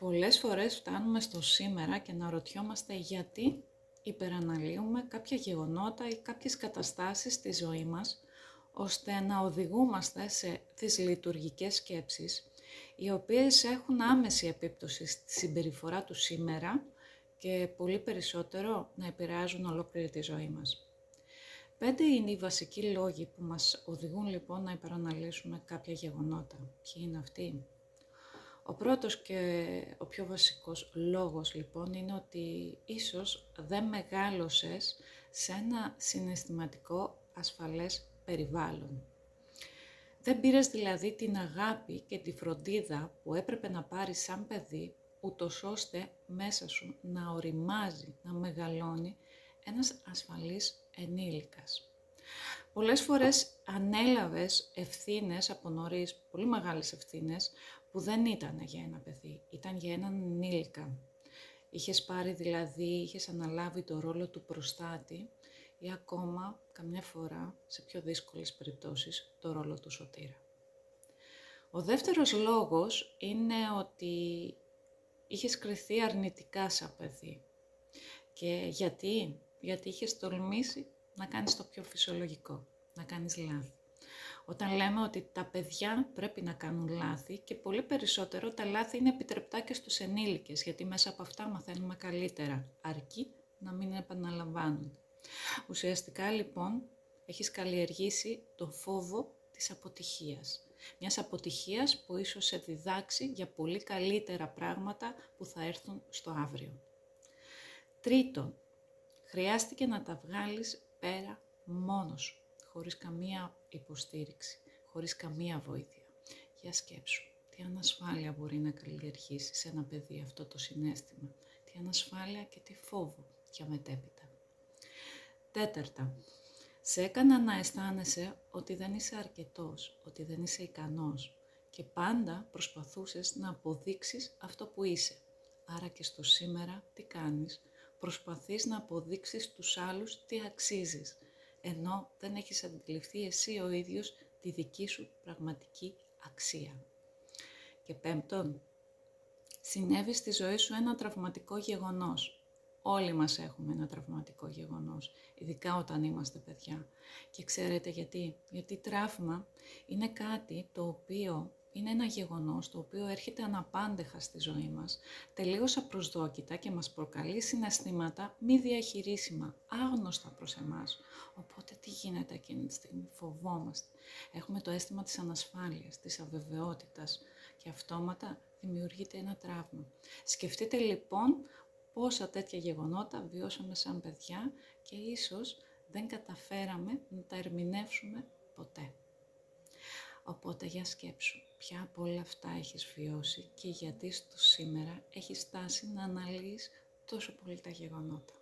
Πολλές φορές φτάνουμε στο σήμερα και να ρωτιόμαστε γιατί υπεραναλύουμε κάποια γεγονότα ή κάποιες καταστάσεις στη ζωή μας, ώστε να οδηγούμαστε σε δυσλειτουργικές σκέψεις, οι οποίες έχουν άμεση επίπτωση στη συμπεριφορά του σήμερα και πολύ περισσότερο να επηρεάζουν ολόκληρη τη ζωή μας. 5 είναι οι βασικοί λόγοι που μας οδηγούν λοιπόν να υπεραναλύσουμε κάποια γεγονότα. Ποιοι είναι αυτοί? Ο πρώτος και ο πιο βασικός λόγος λοιπόν είναι ότι ίσως δεν μεγάλωσες σε ένα συναισθηματικό ασφαλές περιβάλλον. Δεν πήρες δηλαδή την αγάπη και τη φροντίδα που έπρεπε να πάρεις σαν παιδί, ούτως ώστε μέσα σου να οριμάζει, να μεγαλώνει ένας ασφαλής ενήλικας. Πολλές φορές ανέλαβες ευθύνες από νωρίς, πολύ μεγάλες ευθύνες, που δεν ήταν για ένα παιδί, ήταν για έναν ενήλικα. Είχες πάρει δηλαδή, είχες αναλάβει το ρόλο του προστάτη ή ακόμα, καμιά φορά, σε πιο δύσκολες περιπτώσεις, το ρόλο του σωτήρα. Ο δεύτερος λόγος είναι ότι είχες κριθεί αρνητικά σαν παιδί. Και γιατί είχες τολμήσει να κάνεις το πιο φυσιολογικό, να κάνεις λάθη. Όταν λέμε ότι τα παιδιά πρέπει να κάνουν λάθη και πολύ περισσότερο τα λάθη είναι επιτρεπτά και στους ενήλικες, γιατί μέσα από αυτά μαθαίνουμε καλύτερα, αρκεί να μην επαναλαμβάνουν. Ουσιαστικά λοιπόν έχεις καλλιεργήσει το φόβο της αποτυχίας. Μιας αποτυχίας που ίσως σε διδάξει για πολύ καλύτερα πράγματα που θα έρθουν στο αύριο. Τρίτον, χρειάστηκε να τα βγάλεις πέρα μόνος σου, χωρίς καμία υποστήριξη, χωρίς καμία βοήθεια. Για σκέψου, τι ανασφάλεια μπορεί να καλλιεργήσει σε ένα παιδί αυτό το συναίσθημα, τι ανασφάλεια και τι φόβο για μετέπειτα. Τέταρτα, σε έκανα να αισθάνεσαι ότι δεν είσαι αρκετός, ότι δεν είσαι ικανός και πάντα προσπαθούσες να αποδείξεις αυτό που είσαι. Άρα και στο σήμερα τι κάνεις? Προσπαθείς να αποδείξεις στους άλλους τι αξίζεις, ενώ δεν έχεις αντιληφθεί εσύ ο ίδιος τη δική σου πραγματική αξία. Και πέμπτον, συνέβη στη ζωή σου ένα τραυματικό γεγονός. Όλοι μας έχουμε ένα τραυματικό γεγονός, ειδικά όταν είμαστε παιδιά. Και ξέρετε γιατί? Γιατί τραύμα είναι κάτι το οποίο είναι ένα γεγονός το οποίο έρχεται αναπάντεχα στη ζωή μας, τελείως απροσδόκητα και μας προκαλεί συναισθήματα μη διαχειρίσιμα, άγνωστα προς εμάς. Οπότε τι γίνεται εκείνη τη στιγμή? Φοβόμαστε. Έχουμε το αίσθημα της ανασφάλειας, της αβεβαιότητας και αυτόματα δημιουργείται ένα τραύμα. Σκεφτείτε λοιπόν πόσα τέτοια γεγονότα βιώσαμε σαν παιδιά και ίσως δεν καταφέραμε να τα ερμηνεύσουμε ποτέ. Οπότε για σκέψου, ποια από όλα αυτά έχεις βιώσει και γιατί στο σήμερα έχεις στάσει να αναλύεις τόσο πολύ τα γεγονότα.